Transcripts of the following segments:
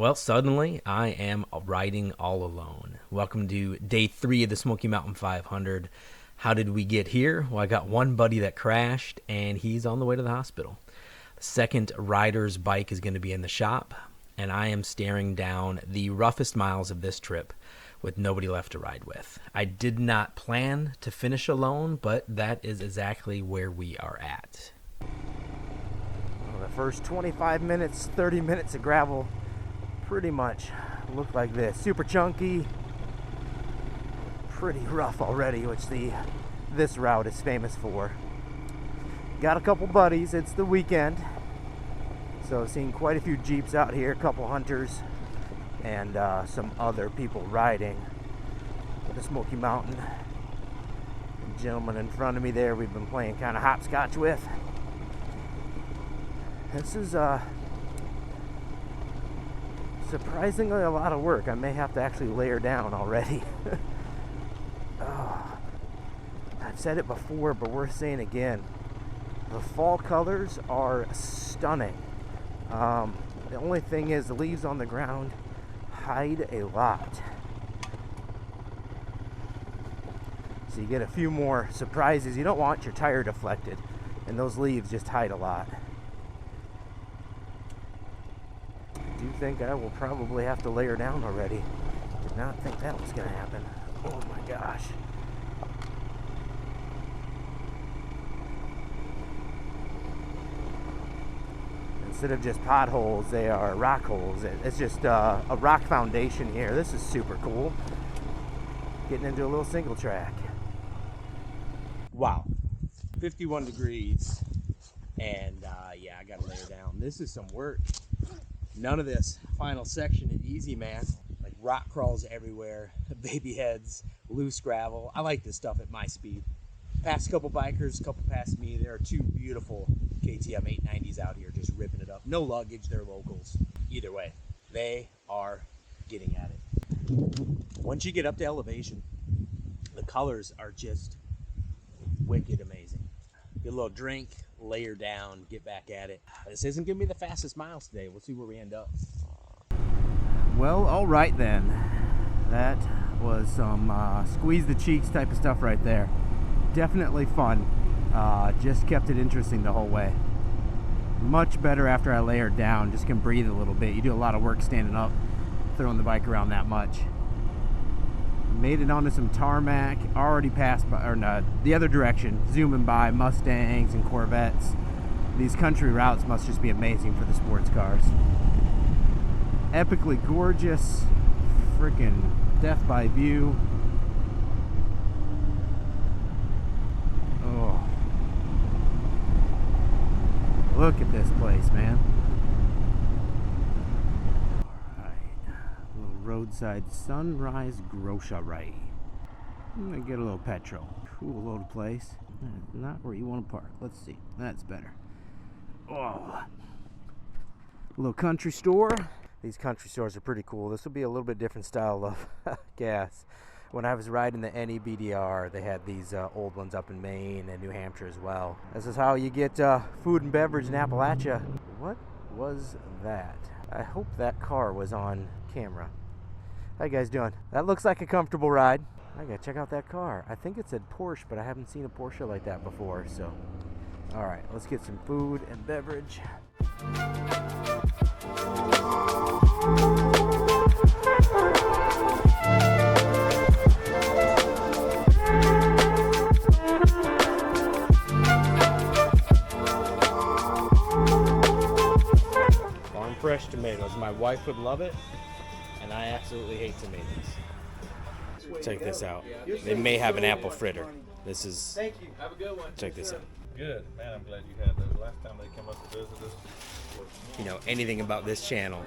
Well, suddenly I am riding all alone. Welcome to day 3 of the Smoky Mountain 500. How did we get here? Well, I got one buddy that crashed, and he's on the way to the hospital. The second rider's bike is going to be in the shop, and I am staring down the roughest miles of this trip with nobody left to ride with. I did not plan to finish alone, but that is exactly where we are at. Well, the first 25 minutes, 30 minutes of gravel pretty much look like this. Super chunky, pretty rough already, which this route is famous for. Got a couple buddies, it's the weekend, so I've seen quite a few Jeeps out here, a couple hunters, and some other people riding the Smoky Mountain. The gentleman in front of me there, we've been playing kind of hopscotch with. This is surprisingly a lot of work. I may have to actually layer down already. Oh, I've said it before, but worth saying again. The fall colors are stunning. The only thing is the leaves on the ground hide a lot. So you get a few more surprises. You don't want your tire deflected, and those leaves just hide a lot. I do think I will probably have to layer down already. Did not think that was going to happen. Oh my gosh. Instead of just potholes, they are rock holes. It's just a rock foundation here. This is super cool. Getting into a little single track. Wow. 51 degrees. And yeah, I got to layer down. This is some work. None of this final section is easy, man. Like rock crawls everywhere, baby heads, loose gravel. I like this stuff at my speed. Past a couple bikers, a couple past me. There are two beautiful KTM 890s out here just ripping it up. No luggage, they're locals. Either way, they are getting at it. Once you get up to elevation, the colors are just wicked amazing. Get a little drink, layer down, get back at it. This isn't gonna be the fastest miles today. We'll see where we end up. Well, all right then. That was some squeeze the cheeks type of stuff right there. Definitely fun. Just kept it interesting the whole way. Much better after I layered down. Just can breathe a little bit. You do a lot of work standing up, throwing the bike around that much. Made it onto some tarmac, already passed by, or no, the other direction, zooming by Mustangs and Corvettes. These country routes must just be amazing for the sports cars. Epically gorgeous, freaking death by view. Oh, look at this place, man. Roadside sunrise grocery. I'm gonna get a little petrol. Cool little place. Not where you want to park. Let's see. That's better. Oh, a little country store. These country stores are pretty cool. This will be a little bit different style of gas. When I was riding the NEBDR, they had these old ones up in Maine and New Hampshire as well. This is how you get food and beverage in Appalachia. What was that? I hope that car was on camera. How you guys doing? That looks like a comfortable ride. I gotta check out that car. I think it said Porsche, but I haven't seen a Porsche like that before, so. All right, let's get some food and beverage. Farm fresh tomatoes. My wife would love it. And I absolutely hate tomatoes. Check this out. They may have an apple fritter. This is. Thank you. Have a good one. Check this out. Good. Man, I'm glad you had those. Last time they came up to visit us. You know, anything about this channel,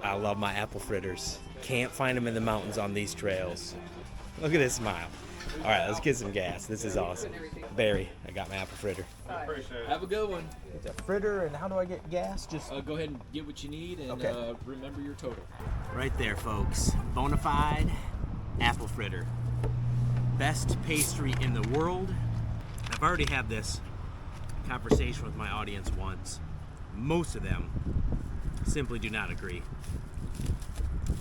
I love my apple fritters. Can't find them in the mountains on these trails. Look at this smile. All right, let's get some gas. This is awesome. Barry, I got my apple fritter. Appreciate it. Have a good one. It's a fritter, and how do I get gas? Just Go ahead and get what you need, and okay. Remember your total. Right there, folks. Bonafide apple fritter. Best pastry in the world. I've already had this conversation with my audience once. Most of them simply do not agree.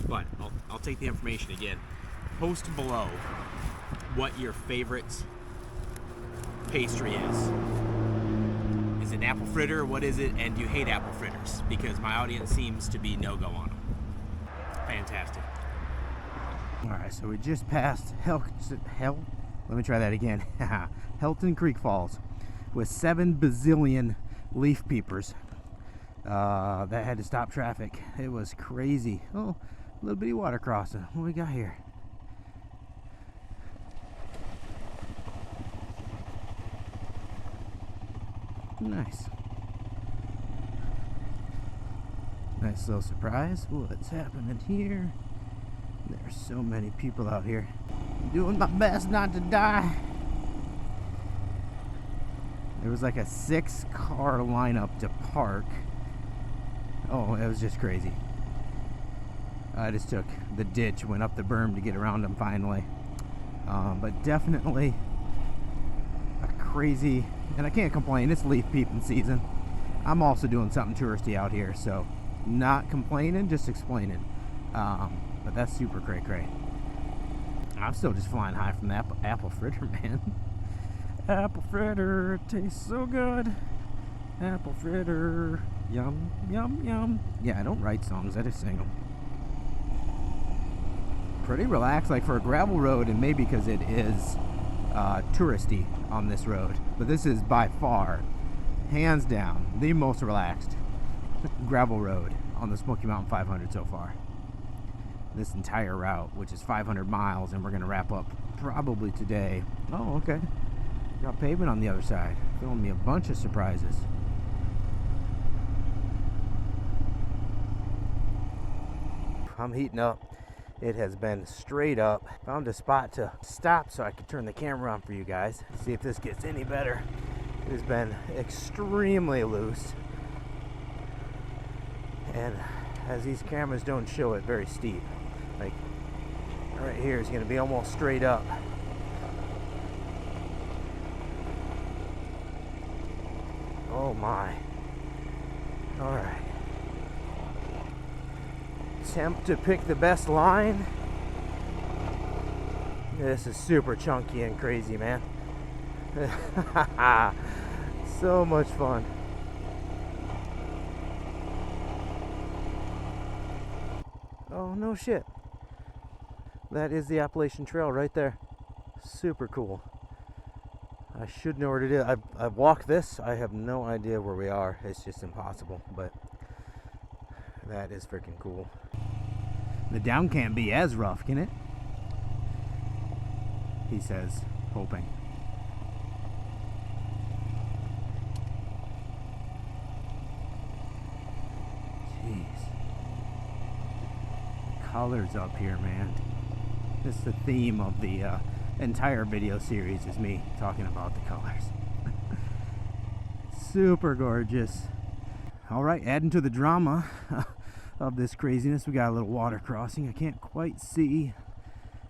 but I'll take the information again. Post below what your favorite pastry is. Is it an apple fritter? What is it? And do you hate apple fritters? Because my audience seems to be no-go on them. Fantastic. All right, so we just passed let me try that again. Helton Creek Falls with 7 bazillion leaf peepers. That had to stop traffic. It was crazy. Oh, a little bitty water crossing. What we got here? Nice. Nice little surprise. What's happening here? There's so many people out here. Doing my best not to die. There was like a 6-car lineup to park. Oh, it was just crazy. I just took the ditch, went up the berm to get around them finally. But definitely a crazy, and I can't complain, it's leaf peeping season. I'm also doing something touristy out here, so not complaining, just explaining. But that's super cray-cray. I'm still just flying high from the apple fritter, man. Apple fritter, it tastes so good. Apple fritter, yum, yum, yum. Yeah, I don't write songs, I just sing them. Pretty relaxed, like for a gravel road, and maybe because it is touristy on this road. But this is by far, hands down, the most relaxed gravel road on the Smoky Mountain 500 so far. This entire route, which is 500 miles, and we're gonna wrap up probably today. Oh, okay. Got pavement on the other side. Filling me a bunch of surprises. I'm heating up. It has been straight up. Found a spot to stop so I could turn the camera on for you guys. See if this gets any better. It has been extremely loose. And as these cameras don't show it, very steep. Like right here is gonna be almost straight up. Oh my. All right. Attempt to pick the best line. This is super chunky and crazy, man. So much fun. Oh, no shit. That is the Appalachian Trail right there. Super cool. I should know where it is. I've walked this. I have no idea where we are. It's just impossible, but that is freaking cool. The down can't be as rough, can it? He says, hoping. Jeez. Colors up here, man. This is the theme of the entire video series, is me talking about the colors. Super gorgeous. All right, adding to the drama of this craziness, we got a little water crossing. I can't quite see.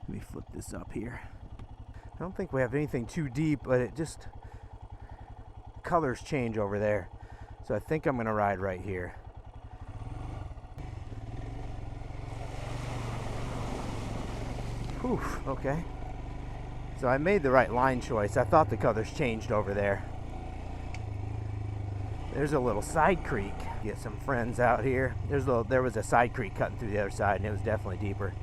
Let me flip this up here. I don't think we have anything too deep, but it just colors change over there. So I think I'm gonna ride right here. Whew, okay. So I made the right line choice. I thought the colors changed over there. There's a little side creek. Get some friends out here. There was a side creek cutting through the other side, and it was definitely deeper.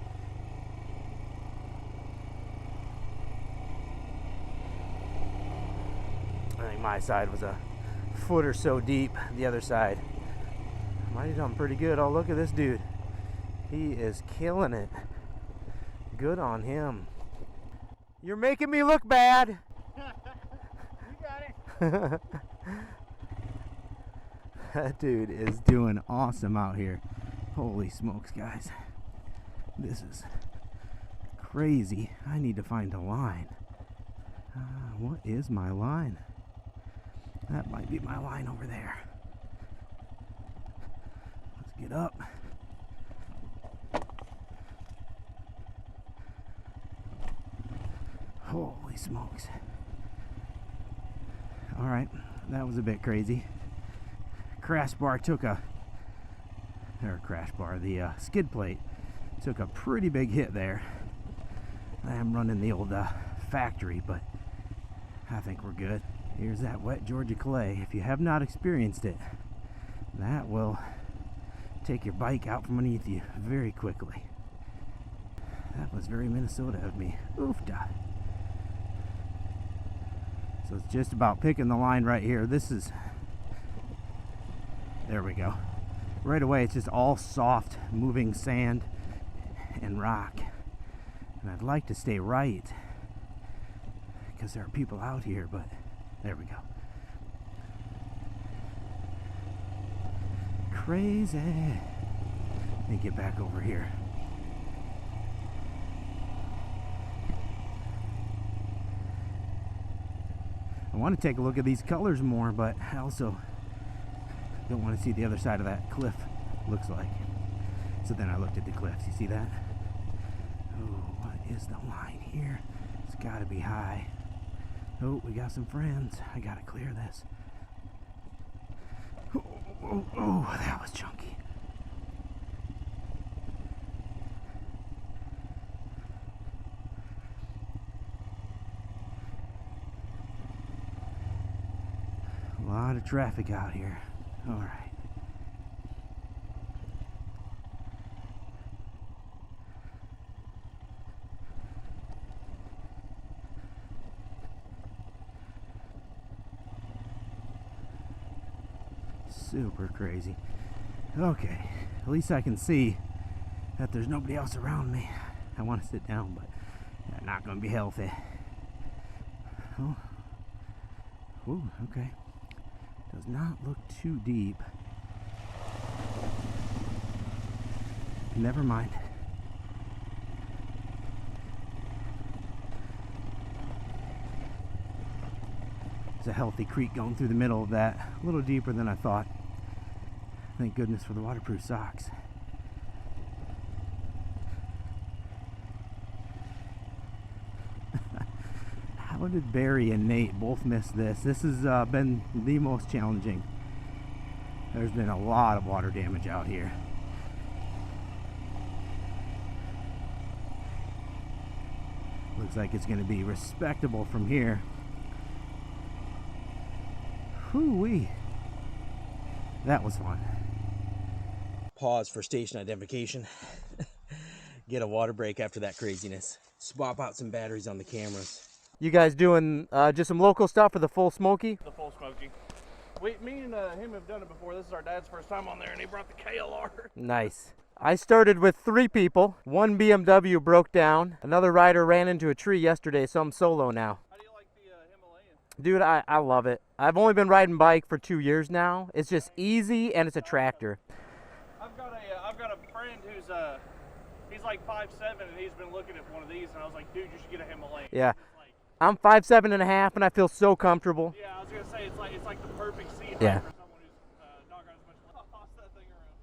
I think my side was a foot or so deep. The other side might have done pretty good. Oh, look at this dude. He is killing it. Good on him. You're making me look bad. You got it. That dude is doing awesome out here. Holy smokes, guys. This is crazy. I need to find a line. What is my line? That might be my line over there. Let's get up. Holy smokes. All right, that was a bit crazy. Crash bar took the skid plate Took a pretty big hit there. I am running the old factory, but I think we're good. Here's that wet Georgia clay. If you have not experienced it, that will take your bike out from underneath you very quickly. That was very Minnesota of me. Oofda. So it's just about picking the line right here. This is, there we go. Right away it's just all soft moving sand and rock. And I'd like to stay right because there are people out here, but there we go. Crazy. Let me get back over here. I want to take a look at these colors more, but I also don't want to see the other side of that cliff looks like. So then I looked at the cliffs. You see that? Oh, what is the line here? It's got to be high. Oh, we got some friends. I got to clear this. Oh, that was chunky. A lot of traffic out here. All right. Super crazy. Okay, at least I can see that there's nobody else around me. I want to sit down, but they're not going to be healthy. Oh, ooh, okay. Does not look too deep. Never mind. There's a healthy creek going through the middle of that. A little deeper than I thought. Thank goodness for the waterproof socks. How did Barry and Nate both miss this? This has been the most challenging. There's been a lot of water damage out here. Looks like it's going to be respectable from here. Whoo-wee. That was fun. Pause for station identification. Get a water break after that craziness. Swap out some batteries on the cameras. You guys doing just some local stuff for the full Smoky? The full Smoky. Me and him have done it before. This is our dad's first time on there, and he brought the KLR. Nice. I started with 3 people. One BMW broke down. Another rider ran into a tree yesterday, so I'm solo now. How do you like the Himalayan? Dude, I love it. I've only been riding bike for 2 years now. It's just easy and it's a tractor. I've got a friend who's he's like 5'7", and he's been looking at one of these, and I was like, dude, you should get a Himalayan. Yeah. I'm 5'7.5", and I feel so comfortable. Yeah, I was gonna say it's like the perfect seat Yeah. for someone who's not got as much. Toss that thing around.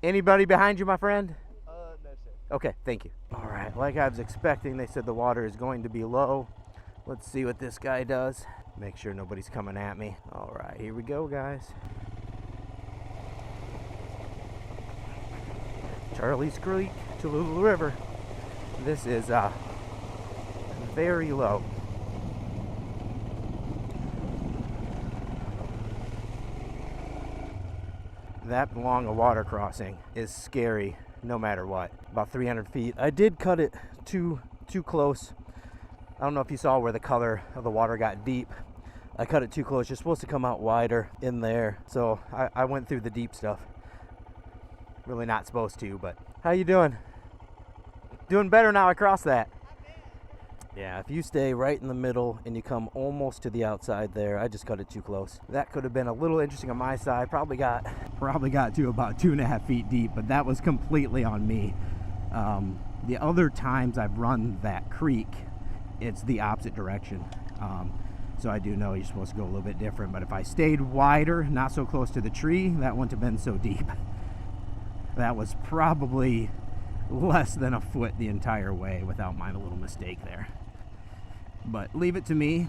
Anybody behind you, my friend? No, sir. Okay, thank you. All right, like I was expecting, they said the water is going to be low. Let's see what this guy does. Make sure nobody's coming at me. All right, here we go, guys. Charlie's Creek to Little River. This is very low. That long a water crossing is scary no matter what. About 300 feet. I did cut it too close. I don't know if you saw where the color of the water got deep. I cut it too close. You're supposed to come out wider in there. So I went through the deep stuff. Really not supposed to, but how you doing? Doing better now I crossed that. Yeah, if you stay right in the middle and you come almost to the outside there, I just cut it too close. That could have been a little interesting on my side. Probably got to about 2.5 feet deep, but that was completely on me. The other times I've run that creek, it's the opposite direction. So I do know you're supposed to go a little bit different, but if I stayed wider, not so close to the tree, that wouldn't have been so deep. That was probably less than a foot the entire way without my little mistake there. But leave it to me.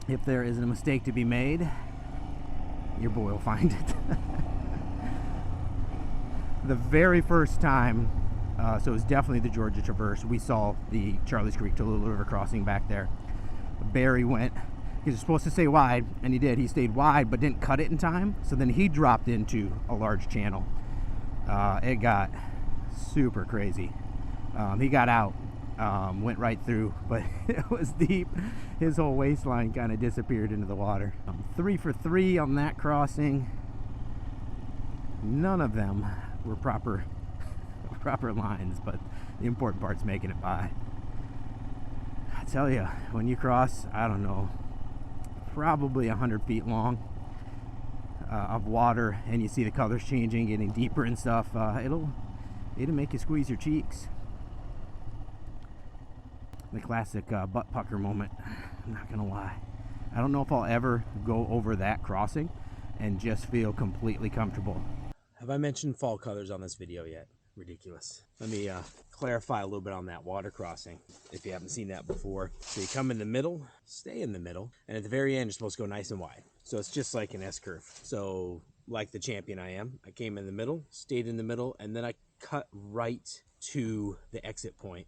If there is a mistake to be made, your boy will find it. the very first time, so it was definitely the Georgia Traverse, we saw the Charlie's Creek Tallulah River crossing back there. Barry went, he was supposed to stay wide, and he did. He stayed wide, but didn't cut it in time, so then he dropped into a large channel. It got super crazy. He got out, went right through, but it was deep. His whole waistline kind of disappeared into the water. 3 for 3 on that crossing. None of them were proper lines, but the important part's making it by. I tell you, when you cross, I don't know, probably 100 feet long of water, and you see the colors changing, getting deeper and stuff, it'll make you squeeze your cheeks. The classic butt pucker moment, I'm not gonna lie. I don't know if I'll ever go over that crossing and just feel completely comfortable. Have I mentioned fall colors on this video yet? Ridiculous. Let me clarify a little bit on that water crossing if you haven't seen that before. So you come in the middle, stay in the middle, and at the very end you're supposed to go nice and wide. So it's just like an S-curve. So like the champion I am, I came in the middle, stayed in the middle, and then I cut right to the exit point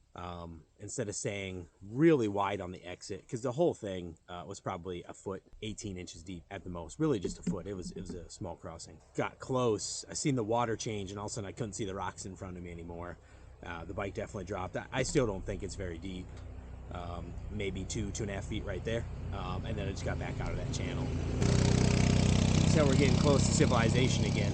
instead of staying really wide on the exit, because the whole thing was probably a foot, 18 inches deep at the most, really just a foot. It was a small crossing. Got close, I seen the water change, and all of a sudden I couldn't see the rocks in front of me anymore. The bike definitely dropped. I still don't think it's very deep, maybe 2.5 feet right there, and then I just got back out of that channel. So we're getting close to civilization again.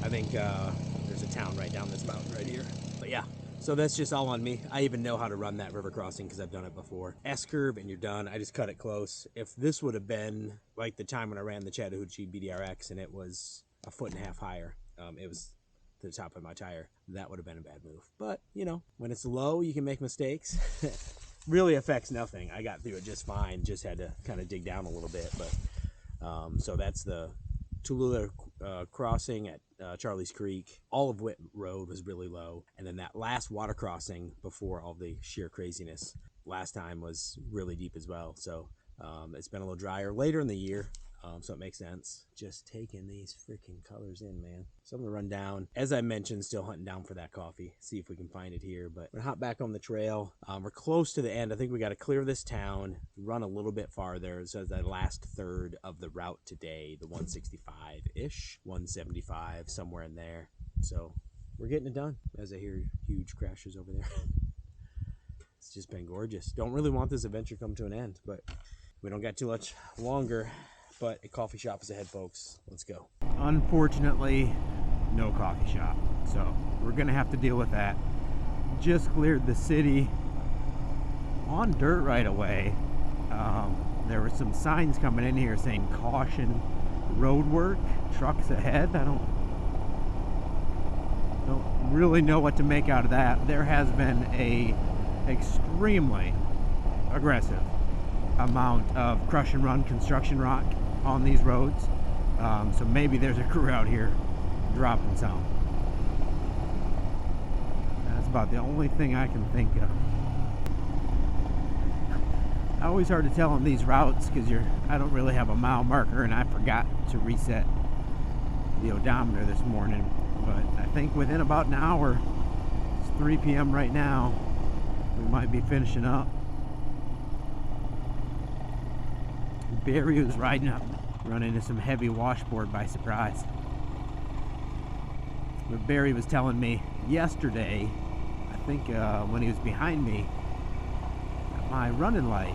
I think there's a town right down this mountain right here. But yeah, so that's just all on me. I even know how to run that river crossing because I've done it before. S-curve and you're done. I just cut it close. If this would have been like the time when I ran the Chattahoochee BDRX and it was 1.5 foot higher, it was to the top of my tire, that would have been a bad move. But, you know, when it's low, you can make mistakes. Really affects nothing. I got through it just fine. Just had to kind of dig down a little bit. But so that's the Tallulah crossing at Charlie's Creek. All of Witt Road was really low, and then that last water crossing before all the sheer craziness last time was really deep as well. So it's been a little drier later in the year, so it makes sense. Just taking these freaking colors in, man. So I'm gonna run down, as I mentioned, still hunting down for that coffee, see if we can find it here. But we're gonna hop back on the trail. We're close to the end. I think we got to clear this town, run a little bit farther. So the last third of the route today, the 165-ish, 175, somewhere in there. So we're getting it done, as I hear huge crashes over there. It's just been gorgeous. Don't really want this adventure to come to an end, but we don't got too much longer. But a coffee shop is ahead, folks. Let's go. Unfortunately, no coffee shop, so we're gonna have to deal with that. Just cleared the city on dirt right away. There were some signs coming in here saying caution, road work, trucks ahead. I don't really know what to make out of that. There has been a extremely aggressive amount of crush and run construction rock on these roads, so maybe there's a crew out here dropping some. That's about the only thing I can think of. Always hard to tell on these routes because I don't really have a mile marker, and I forgot to reset the odometer this morning, but I think within about an hour, it's 3 p.m. right now, we might be finishing up. Barry was riding up, run into some heavy washboard by surprise. But Barry was telling me yesterday, I think when he was behind me, my running light,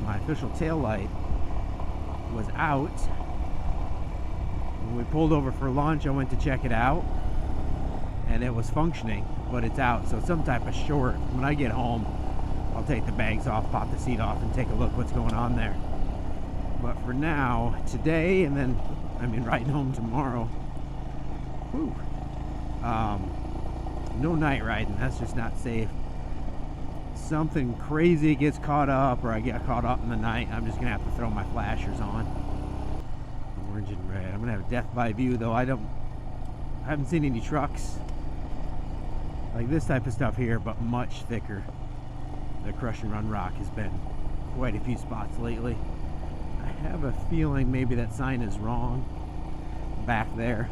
my official tail light, was out. When we pulled over for lunch, I went to check it out, and it was functioning, but it's out. So some type of short. When I get home, I'll take the bags off, pop the seat off, and take a look what's going on there. But for now, today, and then, riding home tomorrow, whew, no night riding. That's just not safe. Something crazy gets caught up, or I get caught up in the night, I'm just gonna have to throw my flashers on. Orange and red. I'm gonna have a death by view, though. I haven't seen any trucks like this type of stuff here, but much thicker. The crush and run rock has been quite a few spots lately. I have a feeling maybe that sign is wrong back there.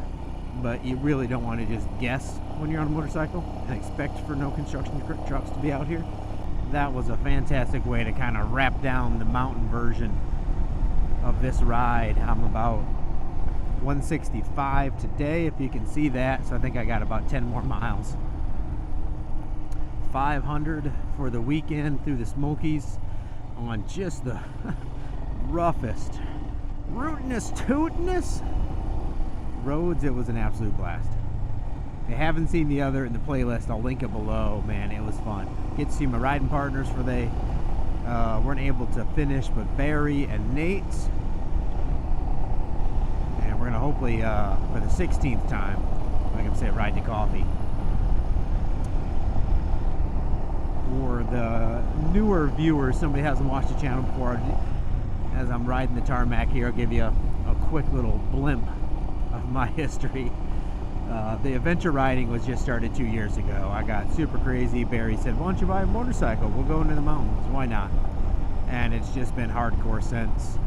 but you really don't want to just guess when you're on a motorcycle and expect for no construction trucks to be out here. That was a fantastic way to kind of wrap down the mountain version of this ride. I'm about 165 today, if you can see that, so I think I got about 10 more miles. 500 for the weekend through the Smokies on just the roughest, rootinest, tootinest roads. It was an absolute blast. If you haven't seen the other in the playlist, I'll link it below. Man, it was fun. Get to see my riding partners, for they weren't able to finish, but Barry and Nate. And we're gonna hopefully, for the 16th time, like I said, ride to coffee. For the newer viewers, somebody hasn't watched the channel before, as I'm riding the tarmac here, I'll give you a quick little blimp of my history. The adventure riding was just started 2 years ago. I got super crazy. Barry said, why don't you buy a motorcycle? We'll go into the mountains. Why not? And it's just been hardcore since.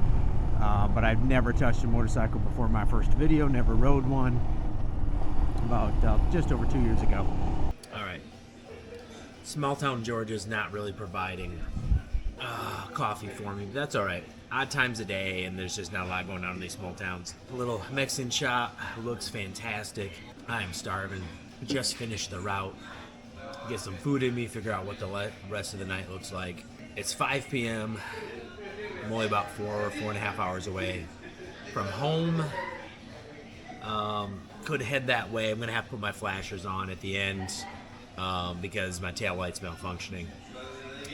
But I've never touched a motorcycle before my first video, never rode one. About just over 2 years ago. All right. Small town Georgia's not really providing coffee for me, but that's all right. Odd times a day, and there's just not a lot going on in these small towns. A little Mexican shop looks fantastic. I am starving. Just finished the route. Get some food in me, figure out what the rest of the night looks like. It's 5 p.m. I'm only about 4.5 hours away from home. Could head that way. I'm gonna have to put my flashers on at the end because my tail light's malfunctioning.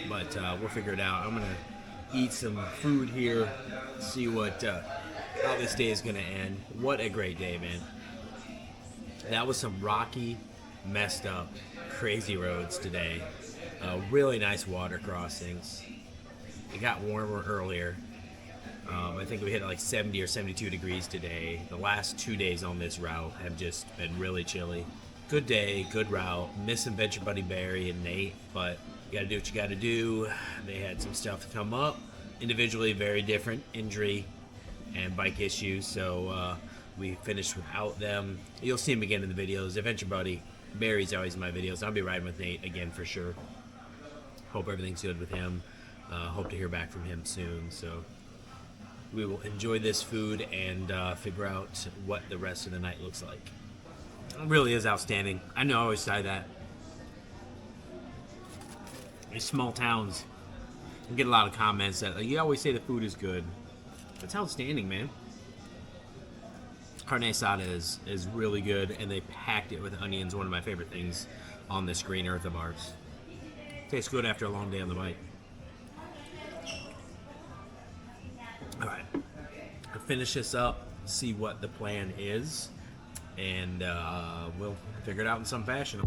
But we'll figure it out. I'm gonna eat some food here, see what how this day is gonna end. What a great day, man. That was some rocky, messed up, crazy roads today. Really nice water crossings. It got warmer earlier. I think we hit like 70 or 72 degrees today. The last 2 days on this route have just been really chilly. Good day, good route. Missing Venture Buddy Barry and Nate, but you gotta do what you gotta do. They had some stuff come up. Individually, very different injury and bike issues, so we finished without them. You'll see them again in the videos. Adventure Buddy Barry's always in my videos. I'll be riding with Nate again for sure. Hope everything's good with him. Hope to hear back from him soon. So we will enjoy this food and figure out what the rest of the night looks like. It really is outstanding. I know I always say that. These small towns, I get a lot of comments that like, you always say the food is good. It's outstanding, man. Carne asada is really good, and they packed it with onions, one of my favorite things on this green earth of ours. Tastes good after a long day on the bike. All right, I'll finish this up, see what the plan is, and we'll figure it out in some fashion.